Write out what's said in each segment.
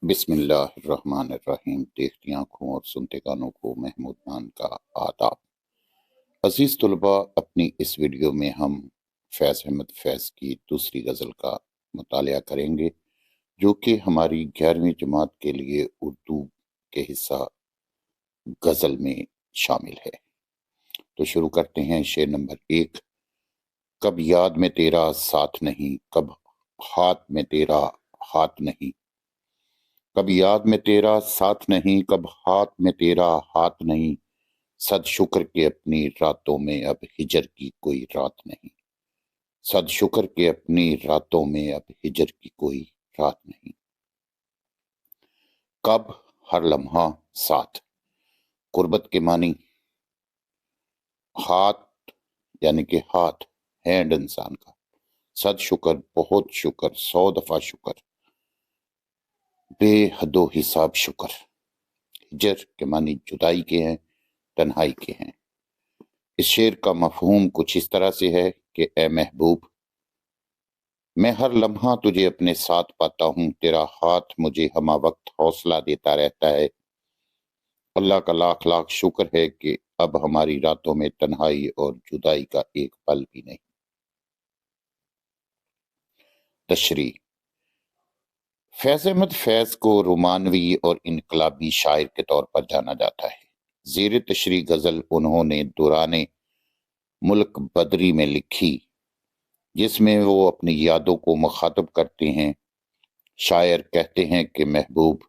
بسم اللہ الرحمن الرحیم۔ دیکھتی آنکھوں اور سنتے کانوں کو محمود نان کا آداب۔ عزیز طلباء، اپنی اس ویڈیو میں ہم فیض احمد فیض کی دوسری غزل کا مطالعہ کریں گے، جو کہ ہماری 11ویں جماعت کے لیے اردو کے حصہ غزل میں شامل ہے۔ تو شروع کرتے ہیں شعر نمبر 1۔ کب یاد میں تیرا ساتھ نہیں، کب ہاتھ میں تیرا ہاتھ نہیں، کب یاد میں تیرا ساتھ نہیں، کب ہاتھ میں تیرا ہاتھ نہیں، صد شکر کہ اپنی راتوں میں اب ہجر کی کوئی رات نہیں، صد شکر کہ اپنی راتوں میں اب ہجر کی کوئی رات نہیں۔ کب ہر لمحہ ساتھ، قربت کے معنی ہاتھ یعنی کہ ہاتھ، ہینڈ انسان کا، صد شکر بہت شکر، 100 دفعہ شکر، بے حد و حساب شکر۔ ہجر کے معنی جدائی کے ہیں، تنہائی کے ہیں۔ اس شعر کا مفہوم کچھ اس طرح سے ہے کہ اے محبوب، میں ہر لمحہ تجھے اپنے ساتھ پاتا ہوں، تیرا ہاتھ مجھے ہمہ وقت حوصلہ دیتا رہتا ہے۔ اللہ کا لاکھ لاکھ شکر ہے کہ اب ہماری راتوں میں تنہائی اور جدائی کا ایک پل بھی نہیں۔ تشریح۔ فیض احمد فیض کو رومانوی اور انقلابی شاعر کے طور پر جانا جاتا ہے۔ زیر تشریح غزل انہوں نے دوران ملک بدری میں لکھی، جس میں وہ اپنی یادوں کو مخاطب کرتے ہیں۔ شاعر کہتے ہیں کہ محبوب،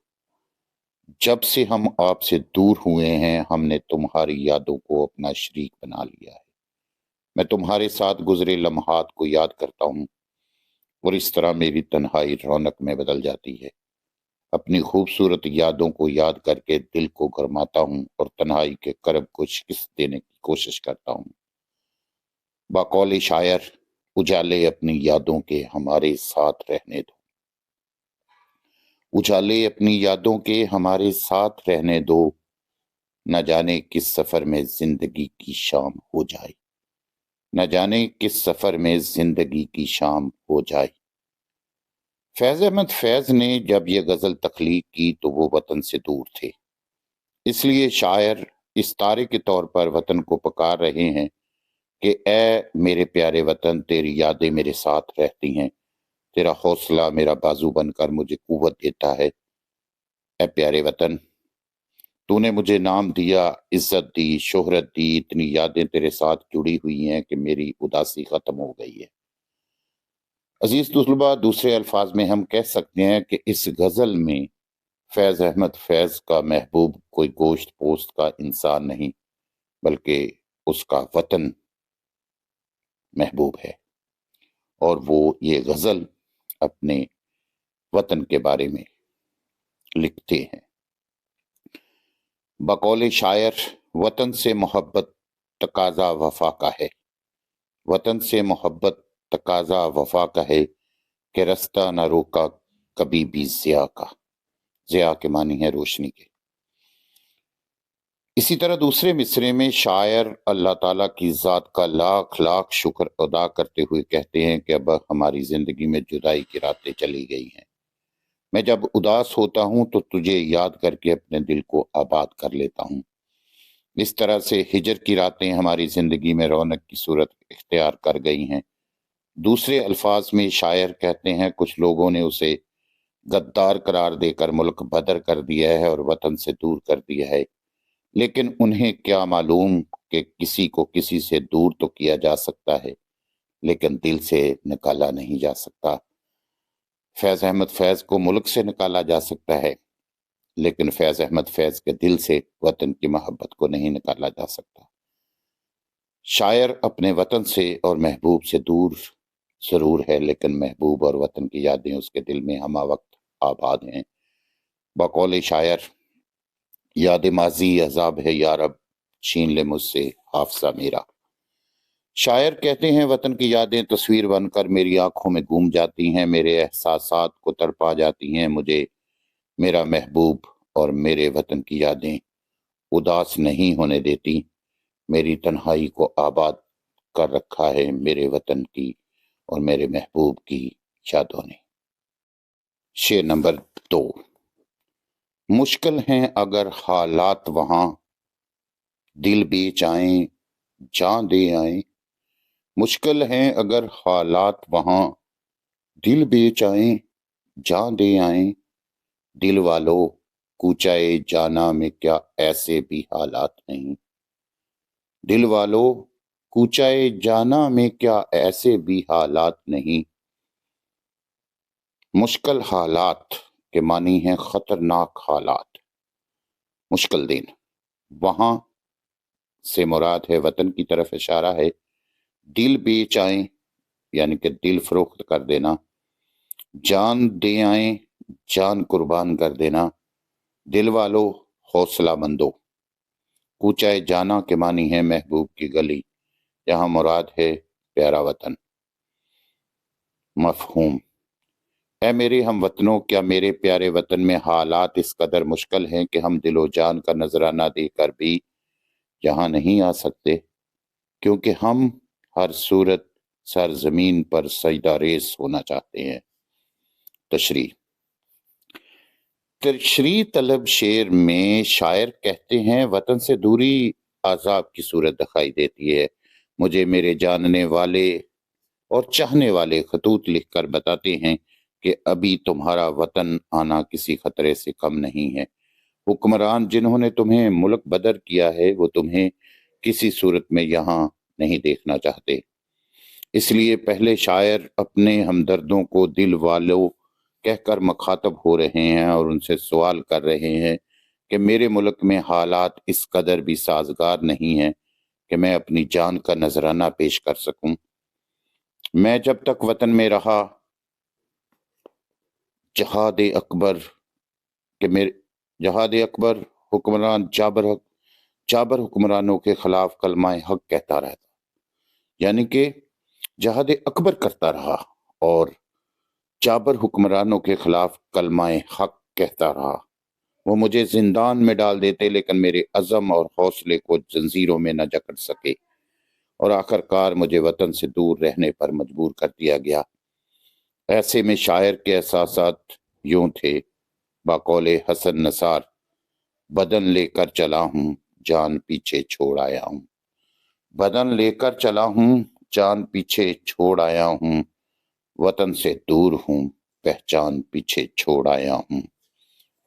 جب سے ہم آپ سے دور ہوئے ہیں، ہم نے تمہاری یادوں کو اپنا شریک بنا لیا ہے۔ میں تمہارے ساتھ گزرے لمحات کو یاد کرتا ہوں اور اس طرح میری تنہائی رونق میں بدل جاتی ہے۔ اپنی خوبصورت یادوں کو یاد کر کے دل کو گرماتا ہوں اور تنہائی کے کرب کو شکست دینے کی کوشش کرتا ہوں۔ بقول شاعر، اجالے اپنی یادوں کے ہمارے ساتھ رہنے دو، اجالے اپنی یادوں کے ہمارے ساتھ رہنے دو، نہ جانے کس سفر میں زندگی کی شام ہو جائے، نہ جانے کس سفر میں زندگی کی شام ہو جائے۔ فیض احمد فیض نے جب یہ غزل تخلیق کی تو وہ وطن سے دور تھے، اس لیے شاعر اس تارے کے طور پر وطن کو پکار رہے ہیں کہ اے میرے پیارے وطن، تیری یادیں میرے ساتھ رہتی ہیں، تیرا حوصلہ میرا بازو بن کر مجھے قوت دیتا ہے۔ اے پیارے وطن، تو نے مجھے نام دیا، عزت دی، شہرت دی، اتنی یادیں تیرے ساتھ جڑی ہوئی ہیں کہ میری اداسی ختم ہو گئی ہے۔ عزیز طلباء، دوسرے الفاظ میں ہم کہہ سکتے ہیں کہ اس غزل میں فیض احمد فیض کا محبوب کوئی گوشت پوست کا انسان نہیں، بلکہ اس کا وطن محبوب ہے، اور وہ یہ غزل اپنے وطن کے بارے میں لکھتے ہیں۔ بقول شاعر، وطن سے محبت تقاضا وفا کا ہے، وطن سے محبت تقاضا وفا کا ہے، کہ رستہ نہ روکا کبھی بھی ضیاء کا۔ ضیاء کے معنی ہے روشنی کے۔ اسی طرح دوسرے مصرے میں شاعر اللہ تعالیٰ کی ذات کا لاکھ لاکھ شکر ادا کرتے ہوئے کہتے ہیں کہ اب ہماری زندگی میں جدائی کی راتیں چلی گئی ہیں۔ میں جب اداس ہوتا ہوں تو تجھے یاد کر کے اپنے دل کو آباد کر لیتا ہوں۔ اس طرح سے ہجر کی راتیں ہماری زندگی میں رونق کی صورت اختیار کر گئی ہیں۔ دوسرے الفاظ میں شاعر کہتے ہیں کچھ لوگوں نے اسے غدار قرار دے کر ملک بدر کر دیا ہے اور وطن سے دور کر دیا ہے، لیکن انہیں کیا معلوم کہ کسی کو کسی سے دور تو کیا جا سکتا ہے لیکن دل سے نکالا نہیں جا سکتا۔ فیض احمد فیض کو ملک سے نکالا جا سکتا ہے، لیکن فیض احمد فیض کے دل سے وطن کی محبت کو نہیں نکالا جا سکتا۔ شاعر اپنے وطن سے اور محبوب سے دور ضرور ہے، لیکن محبوب اور وطن کی یادیں اس کے دل میں ہمہ وقت آباد ہیں۔ بقول شاعر، یاد ماضی عذاب ہے یا رب، چھین لے مجھ سے حافظہ میرا۔ شاعر کہتے ہیں وطن کی یادیں تصویر بن کر میری آنکھوں میں گھوم جاتی ہیں، میرے احساسات کو تڑپا جاتی ہیں، مجھے میرا محبوب اور میرے وطن کی یادیں اداس نہیں ہونے دیتی، میری تنہائی کو آباد کر رکھا ہے میرے وطن کی اور میرے محبوب کی یادوں نے۔ شعر نمبر 2۔ مشکل ہیں اگر حالات وہاں، دل بیچ آئیں جان دے آئیں۔ مشکل ہیں اگر حالات وہاں، دل بیچ آئیں جان دے آئیں۔ دل والو کوچائے جانا میں کیا ایسے بھی حالات نہیں؟ دل والو کوچائے جانا میں کیا ایسے بھی حالات نہیں؟ مشکل حالات کے معنی ہیں خطرناک حالات، مشکل دن۔ وہاں سے مراد ہے وطن کی طرف اشارہ ہے۔ دل بیچ آئیں یعنی کہ دل فروخت کر دینا، جان دے آئیں جان قربان کر دینا۔ دل والو حوصلہ مندو۔ کوچائے جانا کے معنی ہے محبوب کی گلی، یہاں مراد ہے پیارا وطن۔ مفہوم: اے میرے ہم وطنوں، کیا میرے پیارے وطن میں حالات اس قدر مشکل ہیں کہ ہم دل و جان کا نذرانہ دے کر بھی یہاں نہیں آ سکتے، کیونکہ ہم ہر صورت سرزمین پر سجدہ ریز ہونا چاہتے ہیں۔ تشریح طلب شعر میں شاعر کہتے ہیں وطن سے دوری عذاب کی صورت دکھائی دیتی ہے۔ مجھے میرے جاننے والے اور چاہنے والے خطوط لکھ کر بتاتے ہیں کہ ابھی تمہارا وطن آنا کسی خطرے سے کم نہیں ہے۔ حکمران جنہوں نے تمہیں ملک بدر کیا ہے وہ تمہیں کسی صورت میں یہاں نہیں دیکھنا چاہتے۔ اس لیے پہلے شاعر اپنے ہمدردوں کو دل والو کہہ کر مخاطب ہو رہے ہیں اور ان سے سوال کر رہے ہیں کہ میرے ملک میں حالات اس قدر بھی سازگار نہیں ہیں کہ میں اپنی جان کا نذرانہ پیش کر سکوں۔ میں جب تک وطن میں رہا جہاد اکبر حکمران جابر حکمرانوں کے خلاف کلمہ حق کہتا رہتا، یعنی کہ جہاد اکبر کرتا رہا اور جابر حکمرانوں کے خلاف کلمہ حق کہتا رہا۔ وہ مجھے زندان میں ڈال دیتے لیکن میرے عزم اور حوصلے کو زنجیروں میں نہ جکڑ سکے اور آخر کار مجھے وطن سے دور رہنے پر مجبور کر دیا گیا۔ ایسے میں شاعر کے احساسات یوں تھے، بقول حسن نثار: بدن لے کر چلا ہوں جان پیچھے چھوڑ آیا ہوں۔ بدن لے کر چلا ہوں جان پیچھے چھوڑ آیا ہوں، وطن سے دور ہوں پہچان پیچھے چھوڑ آیا ہوں۔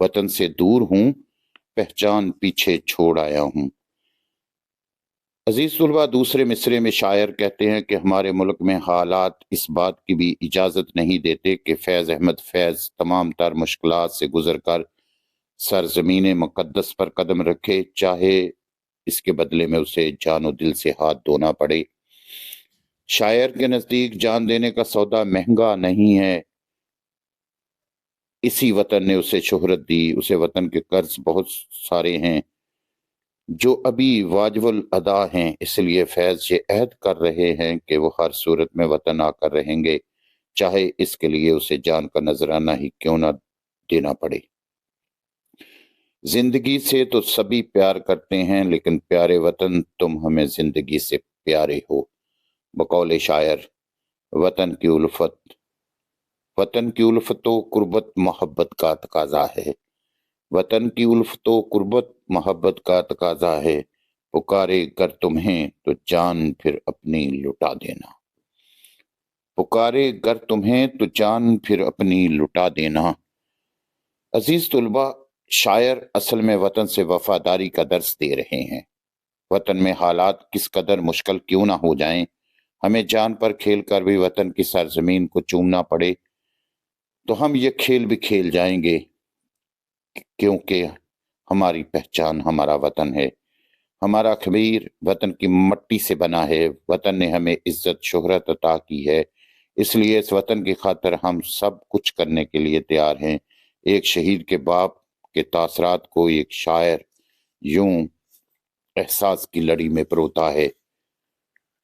وطن سے دور ہوں پہچان پیچھے چھوڑ آیا ہوں۔ عزیز طلبہ، دوسرے مصرے میں شاعر کہتے ہیں کہ ہمارے ملک میں حالات اس بات کی بھی اجازت نہیں دیتے کہ فیض احمد فیض تمام تر مشکلات سے گزر کر سرزمین مقدس پر قدم رکھے، چاہے اس کے بدلے میں اسے جان و دل سے ہاتھ دھونا پڑے۔ شاعر کے نزدیک جان دینے کا سودا مہنگا نہیں ہے۔ اسی وطن نے اسے شہرت دی، اسے وطن کے قرض بہت سارے ہیں جو ابھی واجب الادا ہیں، اس لیے فیض یہ عہد کر رہے ہیں کہ وہ ہر صورت میں وطن آ کر رہیں گے، چاہے اس کے لیے اسے جان کا نذرانہ ہی کیوں نہ دینا پڑے۔ زندگی سے تو سبھی پیار کرتے ہیں لیکن پیارے وطن تم ہمیں زندگی سے پیارے ہو۔ بقول شاعر: وطن کی الفت و قربت محبت کا تقاضا ہے۔ وطن کی الفت و قربت محبت کا تقاضا ہے، پکارے گر تمہیں تو جان پھر اپنی لٹا دینا۔ پکارے گر تمہیں تو جان پھر اپنی لٹا دینا۔ عزیز طلبہ، شاعر اصل میں وطن سے وفاداری کا درس دے رہے ہیں۔ وطن میں حالات کس قدر مشکل کیوں نہ ہو جائیں، ہمیں جان پر کھیل کر بھی وطن کی سرزمین کو چومنا پڑے تو ہم یہ کھیل بھی کھیل جائیں گے، کیونکہ ہماری پہچان ہمارا وطن ہے۔ ہمارا خمیر وطن کی مٹی سے بنا ہے۔ وطن نے ہمیں عزت شہرت عطا کی ہے، اس لیے اس وطن کی خاطر ہم سب کچھ کرنے کے لیے تیار ہیں۔ ایک شہید کے باپ کے تاثرات کو ایک شاعر یوں احساس کی لڑی میں پروتا ہے: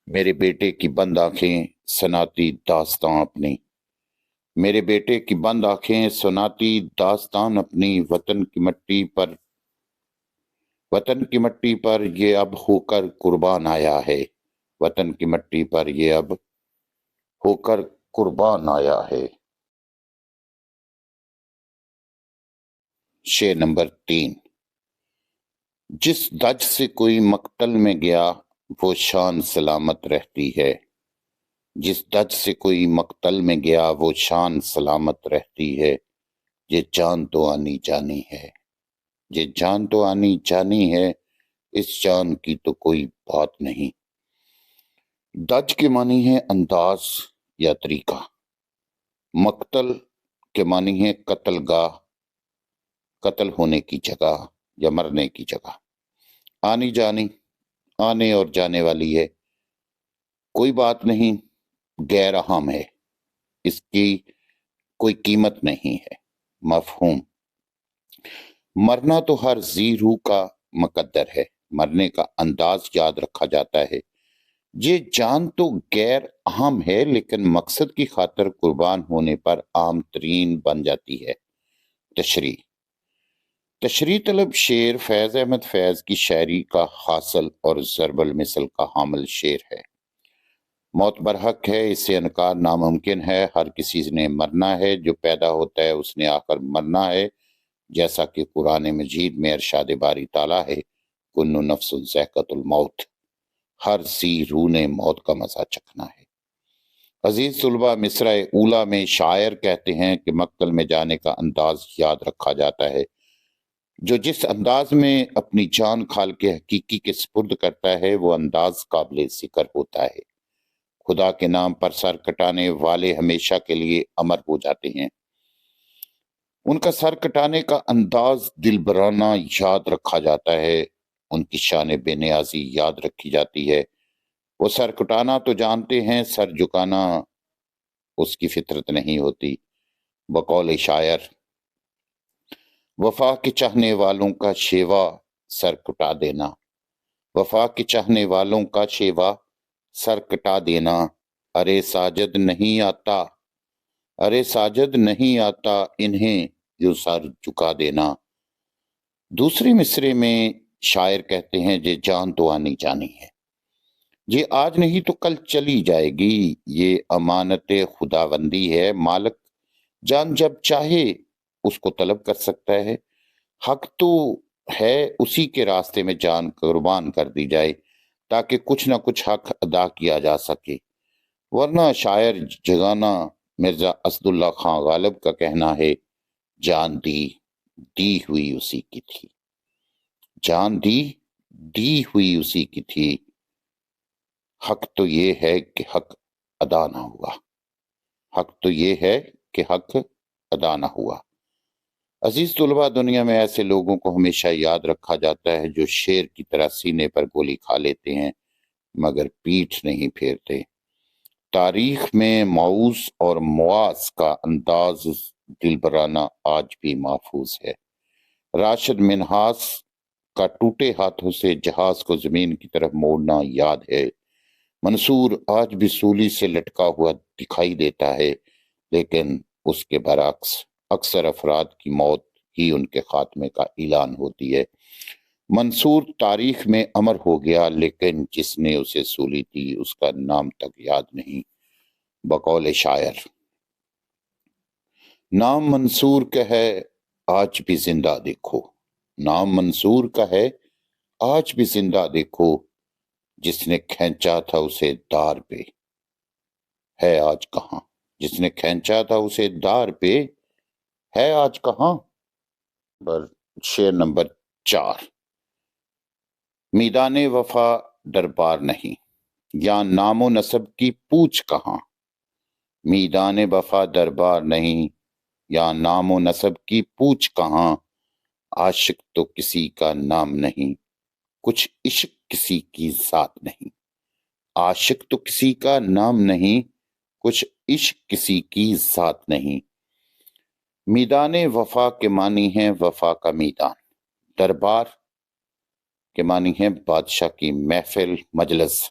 میرے بیٹے کی بند آنکھیں سناتی داستان اپنی، میرے بیٹے کی بند آنکھیں سناتی داستان اپنی، وطن کی مٹی پر یہ اب ہو کر قربان آیا ہے، وطن کی مٹی پر یہ اب ہو کر قربان آیا ہے۔ شعر نمبر 3۔ جس دج سے کوئی مقتل میں گیا وہ شان سلامت رہتی ہے، جس دج سے کوئی مقتل میں گیا وہ شان سلامت رہتی ہے، یہ جان تو آنی جانی ہے، یہ جان تو آنی جانی ہے، اس جان کی تو کوئی بات نہیں۔ دج کے معنی ہے انداز یا طریقہ، مقتل کے معنی ہے قتل گاہ، قتل ہونے کی جگہ یا مرنے کی جگہ۔ آنی جانی، آنے اور جانے والی ہے، کوئی بات نہیں، غیر اہم ہے، اس کی کوئی قیمت نہیں ہے۔ مفہوم: مرنا تو ہر ذی روح کا مقدر ہے، مرنے کا انداز یاد رکھا جاتا ہے۔ یہ جان تو غیر اہم ہے لیکن مقصد کی خاطر قربان ہونے پر عام ترین بن جاتی ہے۔ تشریح طلب شعر فیض احمد فیض کی شاعری کا حاصل اور ضرب المثل کا حامل شعر ہے۔ موت برحق ہے، اس سے انکار ناممکن ہے، ہر کسی نے مرنا ہے، جو پیدا ہوتا ہے اس نے آخر مرنا ہے، جیسا کہ قرآن مجید میں ارشاد باری تعالیٰ ہے، کل نفس ذائقۃ الموت، ہر ذی روح نے موت کا مزہ چکھنا ہے۔ عزیز طلبہ، مصرع اولیٰ میں شاعر کہتے ہیں کہ مقتل میں جانے کا انداز یاد رکھا جاتا ہے، جو جس انداز میں اپنی جان کھال کے حقیقی کے سپرد کرتا ہے وہ انداز قابل ذکر ہوتا ہے۔ خدا کے نام پر سر کٹانے والے ہمیشہ کے لیے امر ہو جاتے ہیں، ان کا سر کٹانے کا انداز دلبرانہ یاد رکھا جاتا ہے، ان کی شان بے نیازی یاد رکھی جاتی ہے۔ وہ سر کٹانا تو جانتے ہیں، سر جھکانا اس کی فطرت نہیں ہوتی۔ بقول شاعر: وفا کے چاہنے والوں کا شیوا سر کٹا دینا، وفا کے چاہنے والوں کا شیوا سر کٹا دینا، ارے ساجد نہیں آتا، ارے ساجد نہیں آتا، انہیں یوں سر جھکا دینا۔ دوسری مصرے میں شاعر کہتے ہیں یہ جان تو آنی جانی ہے، یہ آج نہیں تو کل چلی جائے گی، یہ امانت خداوندی ہے، مالک جان جب چاہے اس کو طلب کر سکتا ہے، حق تو ہے اسی کے راستے میں جان قربان کر دی جائے تاکہ کچھ نہ کچھ حق ادا کیا جا سکے، ورنہ شاعر جگانا مرزا اسد اللہ خان غالب کا کہنا ہے، جان دی ہوئی اسی کی تھی، جان دی ہوئی اسی کی تھی، حق تو یہ ہے کہ حق ادا نہ ہوا، حق تو یہ ہے کہ حق ادا نہ ہوا۔ عزیز طلبہ، دنیا میں ایسے لوگوں کو ہمیشہ یاد رکھا جاتا ہے جو شیر کی طرح سینے پر گولی کھا لیتے ہیں مگر پیٹھ نہیں پھیرتے۔ تاریخ میں معوذ اور معاذ کا انداز دلبرانہ آج بھی محفوظ ہے۔ راشد منہاس کا ٹوٹے ہاتھوں سے جہاز کو زمین کی طرف موڑنا یاد ہے۔ منصور آج بھی سولی سے لٹکا ہوا دکھائی دیتا ہے، لیکن اس کے برعکس اکثر افراد کی موت ہی ان کے خاتمے کا اعلان ہوتی ہے۔ منصور تاریخ میں امر ہو گیا لیکن جس نے اسے سولی تھی اس کا نام تک یاد نہیں۔ بقول شاعر: نام منصور کا ہے آج بھی زندہ دیکھو، نام منصور کا ہے آج بھی زندہ دیکھو، جس نے کھینچا تھا اسے دار پہ ہے آج کہاں، جس نے کھینچا تھا اسے دار پہ ہے آج کہاں۔ شعر نمبر 4۔ میدان وفا دربار نہیں، یا نام و نسب کی پوچھ کہاں، میدان وفا دربار نہیں، یا نام و نسب کی پوچھ کہاں، عاشق تو کسی کا نام نہیں، کچھ عشق کسی کی ذات نہیں، عاشق تو کسی کا نام نہیں، کچھ عشق کسی کی ذات نہیں۔ میدان وفا کے معنی ہیں وفا کا میدان، دربار کے معنی ہیں بادشاہ کی محفل مجلس،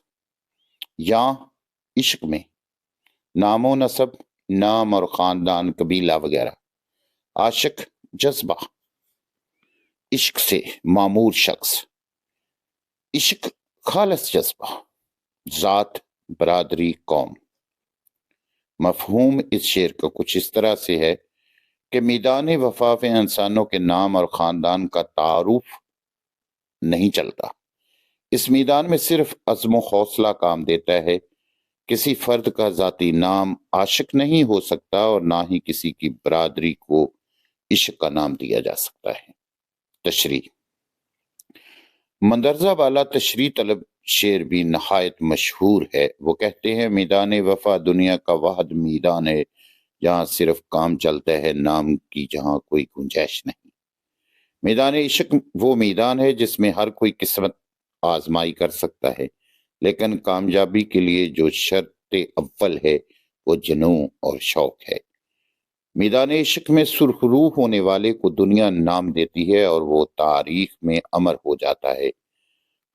یا عشق میں نام و نسب، نام اور خاندان، قبیلہ وغیرہ، عاشق جذبہ، عشق سے معمور شخص، عشق خالص جذبہ، ذات برادری قوم۔ مفہوم اس شعر کا کچھ اس طرح سے ہے کہ میدان وفا میں انسانوں کے نام اور خاندان کا تعارف نہیں چلتا۔ اس میدان میں صرف عزم و حوصلہ کام دیتا ہے۔ کسی فرد کا ذاتی نام عاشق نہیں ہو سکتا اور نہ ہی کسی کی برادری کو عشق کا نام دیا جا سکتا ہے۔ تشریح: مندرجہ بالا تشریح طلب شعر بھی نہایت مشہور ہے۔ وہ کہتے ہیں میدان وفا دنیا کا واحد میدان ہے جہاں صرف کام چلتا ہے، نام کی جہاں کوئی گنجائش نہیں۔ میدان عشق وہ میدان ہے جس میں ہر کوئی قسمت آزمائی کر سکتا ہے، لیکن کامیابی کے لیے جو شرط اول ہے وہ جنون اور شوق ہے۔ میدان عشق میں سرخرو ہونے والے کو دنیا نام دیتی ہے اور وہ تاریخ میں امر ہو جاتا ہے۔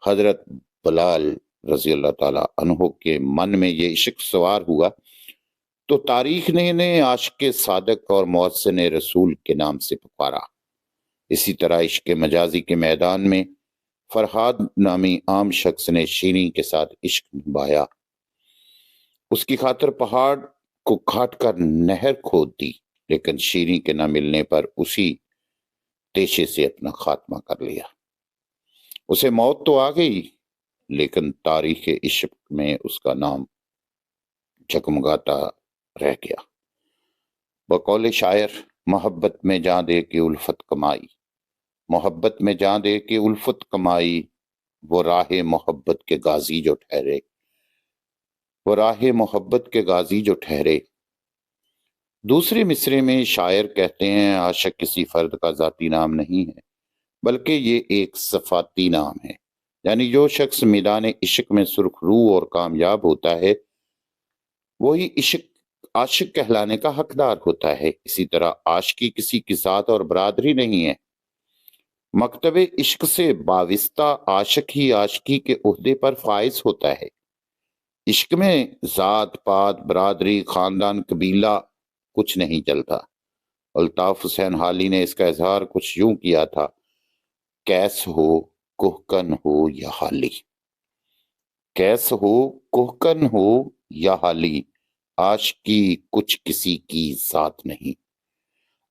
حضرت بلال رضی اللہ تعالیٰ عنہ کے من میں یہ عشق سوار ہوا تو تاریخ نے انہیں عاشق صادق اور محسن رسول کے نام سے پکارا۔ اسی طرح عشق مجازی کے میدان میں فرحاد نامی عام شخص نے شیریں کے ساتھ عشق نبھایا۔ اس کی خاطر پہاڑ کو کاٹ کر نہر کھود دی، لیکن شیریں کے نہ ملنے پر اسی تیشے سے اپنا خاتمہ کر لیا۔ اسے موت تو آ گئی، لیکن تاریخ عشق میں اس کا نام جگمگاتا رہ گیا۔ بقول شاعر: محبت میں جان دے کے الفت کمائی، محبت میں جان دے کے الفت کمائی، وہ راہ محبت کے غازی جو ٹھہرے، وہ راہ محبت کے غازی جو ٹھہرے۔ دوسرے مصرے میں شاعر کہتے ہیں عاشق کسی فرد کا ذاتی نام نہیں ہے، بلکہ یہ ایک صفاتی نام ہے، یعنی جو شخص میدان عشق میں سرخرو اور کامیاب ہوتا ہے وہی عاشق کہلانے کا حقدار ہوتا ہے۔ اسی طرح عاشقی کسی کی ذات اور برادری نہیں ہے۔ مکتب عشق سے وابستہ عاشق ہی عاشقی کے عہدے پر فائز ہوتا ہے۔ عشق میں ذات پات، برادری، خاندان، قبیلہ کچھ نہیں چلتا۔ الطاف حسین حالی نے اس کا اظہار کچھ یوں کیا تھا: کیس ہو، کوہکن ہو یا حالی، کیس ہو، کوہکن ہو یا حالی، عاشقی کچھ کسی کی ذات نہیں۔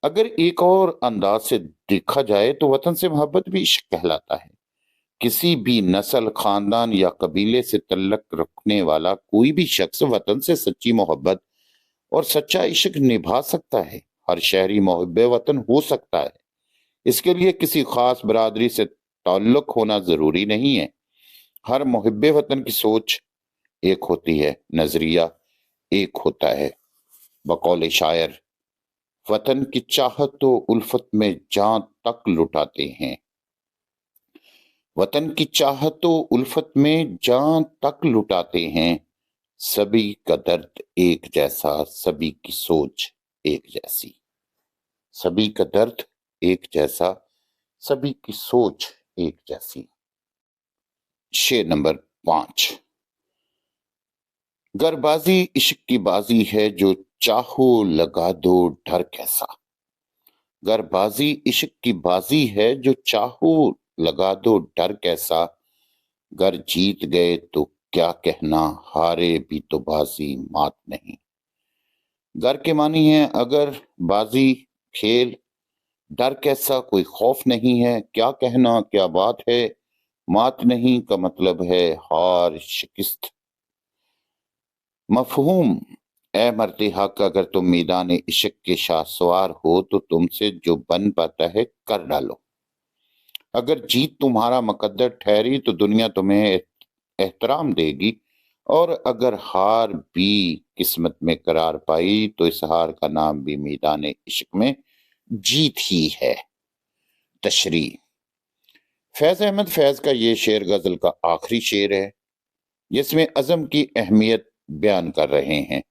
اگر ایک اور انداز سے دیکھا جائے تو وطن سے محبت بھی عشق کہلاتا ہے۔ کسی بھی نسل، خاندان یا قبیلے سے تعلق رکھنے والا کوئی بھی شخص وطن سے سچی محبت اور سچا عشق نبھا سکتا ہے۔ ہر شہری محب وطن ہو سکتا ہے۔ اس کے لیے کسی خاص برادری سے تعلق ہونا ضروری نہیں ہے۔ ہر محب وطن کی سوچ ایک ہوتی ہے، نظریہ ایک ہوتا ہے۔ بقول شاعر: وطن کی چاہت تو الفت میں جان تک لٹاتے ہیں، وطن کی چاہت تو الفت میں جان تک لٹاتے ہیں، سبھی کا درد ایک جیسا، سبھی کی سوچ ایک جیسی، سبھی کا درد ایک جیسا، سبھی کی سوچ ایک جیسی۔ شعر نمبر 5۔ گر بازی عشق کی بازی ہے جو چاہو لگا دو ڈر کیسا، گر بازی عشق کی بازی ہے جو چاہو لگا دو ڈر کیسا، گر جیت گئے تو کیا کہنا، ہارے بھی تو بازی مات نہیں۔ گر کے معنی ہے اگر، بازی کھیل، ڈر کیسا کوئی خوف نہیں ہے، کیا کہنا کیا بات ہے، مات نہیں کا مطلب ہے ہار، شکست۔ مفہوم: اے مرد حق، اگر تم میدان عشق کے شاہ سوار ہو تو تم سے جو بن پاتا ہے کر ڈالو۔ اگر جیت تمہارا مقدر ٹھہری تو دنیا تمہیں احترام دے گی، اور اگر ہار بھی قسمت میں قرار پائی تو اس ہار کا نام بھی میدان عشق میں جیت ہی ہے۔ تشریح: فیض احمد فیض کا یہ شعر غزل کا آخری شعر ہے جس میں عزم کی اہمیت بیان کر رہے ہیں۔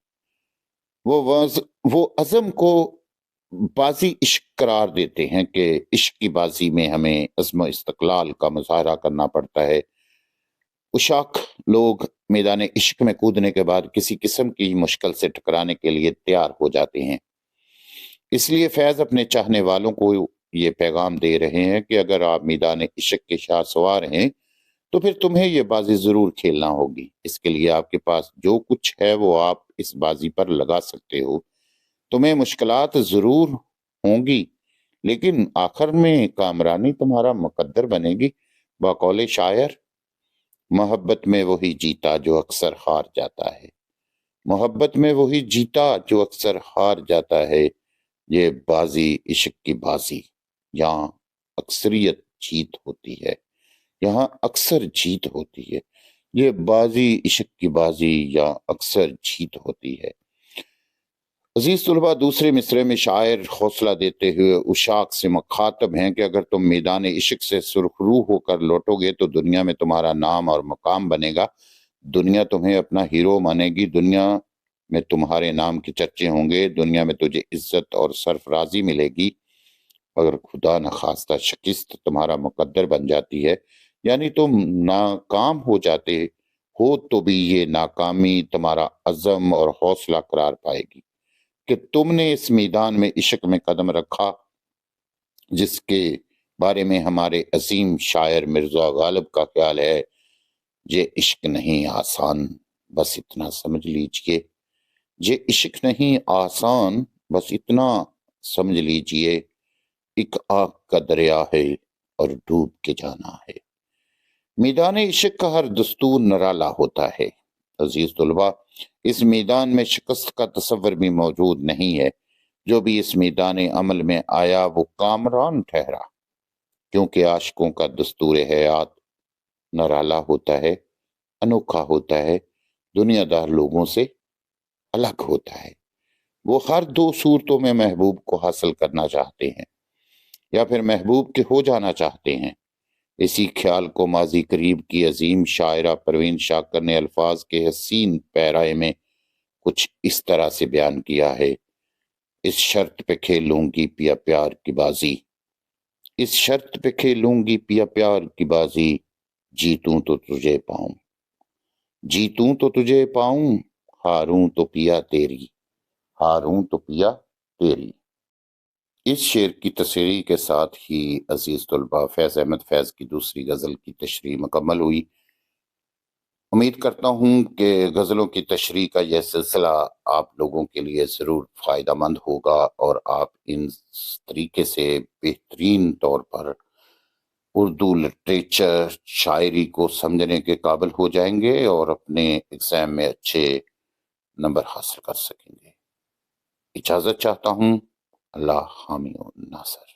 وہ عزم کو بازی عشق قرار دیتے ہیں کہ عشق کی بازی میں ہمیں عزم و استقلال کا مظاہرہ کرنا پڑتا ہے۔ عشاق لوگ میدان عشق میں کودنے کے بعد کسی قسم کی مشکل سے ٹکرانے کے لیے تیار ہو جاتے ہیں۔ اس لیے فیض اپنے چاہنے والوں کو یہ پیغام دے رہے ہیں کہ اگر آپ میدان عشق کے شاہ سوار ہیں تو پھر تمہیں یہ بازی ضرور کھیلنا ہوگی۔ اس کے لیے آپ کے پاس جو کچھ ہے وہ آپ اس بازی پر لگا سکتے ہو۔ تمہیں مشکلات ضرور ہوں گی، لیکن آخر میں کامرانی تمہارا مقدر بنے گی۔ بقول شاعر، محبت میں وہی جیتا جو اکثر ہار جاتا ہے، محبت میں وہی جیتا جو اکثر ہار جاتا ہے، یہ بازی عشق کی بازی، یہاں اکثریت جیت ہوتی ہے، یہاں اکثر جیت ہوتی ہے، یہ بازی عشق کی بازی یا اکثر جیت ہوتی ہے۔ عزیز طلباء، دوسرے مصرعے میں شاعر حوصلہ دیتے ہوئے عشاق سے مخاطب ہیں کہ اگر تم میدان عشق سے سرخرو ہو کر لوٹو گے تو دنیا میں تمہارا نام اور مقام بنے گا، دنیا تمہیں اپنا ہیرو مانے گی، دنیا میں تمہارے نام کے چرچے ہوں گے، دنیا میں تجھے عزت اور سرفرازی ملے گی۔ اگر خدا نخواستہ شکست تمہارا مقدر بن جاتی ہے، یعنی تم ناکام ہو جاتے ہو، تو بھی یہ ناکامی تمہارا عزم اور حوصلہ قرار پائے گی کہ تم نے اس میدان میں عشق میں قدم رکھا، جس کے بارے میں ہمارے عظیم شاعر مرزا غالب کا خیال ہے، یہ عشق نہیں آسان، بس اتنا سمجھ لیجئے، یہ عشق نہیں آسان، بس اتنا سمجھ لیجئے، ایک آگ کا دریا ہے اور ڈوب کے جانا ہے۔ میدان عشق کا ہر دستور نرالا ہوتا ہے۔ عزیز طلباء، اس میدان میں شکست کا تصور بھی موجود نہیں ہے، جو بھی اس میدان عمل میں آیا وہ کامران ٹھہرا، کیونکہ عاشقوں کا دستور حیات نرالا ہوتا ہے، انوکھا ہوتا ہے، دنیا دار لوگوں سے الگ ہوتا ہے۔ وہ ہر دو صورتوں میں محبوب کو حاصل کرنا چاہتے ہیں یا پھر محبوب کے ہو جانا چاہتے ہیں۔ اسی خیال کو ماضی قریب کی عظیم شاعرہ پروین شاکر نے الفاظ کے حسین پیرائے میں کچھ اس طرح سے بیان کیا ہے: اس شرط پہ کھیلوں گی پیا پیار کی بازی، اس شرط پہ کھیلوں گی پیا پیار کی بازی، جیتوں تو تجھے پاؤں، جیتوں تو تجھے پاؤں، ہاروں تو پیا تیری، ہاروں تو پیا تیری۔ اس شعر کی تشریح کے ساتھ ہی عزیز طلباء، فیض احمد فیض کی دوسری غزل کی تشریح مکمل ہوئی۔ امید کرتا ہوں کہ غزلوں کی تشریح کا یہ سلسلہ آپ لوگوں کے لیے ضرور فائدہ مند ہوگا اور آپ ان طریقے سے بہترین طور پر اردو لٹریچر، شاعری کو سمجھنے کے قابل ہو جائیں گے اور اپنے ایگزام میں اچھے نمبر حاصل کر سکیں گے۔ اجازت چاہتا ہوں۔ اللہ حامی و ناصر۔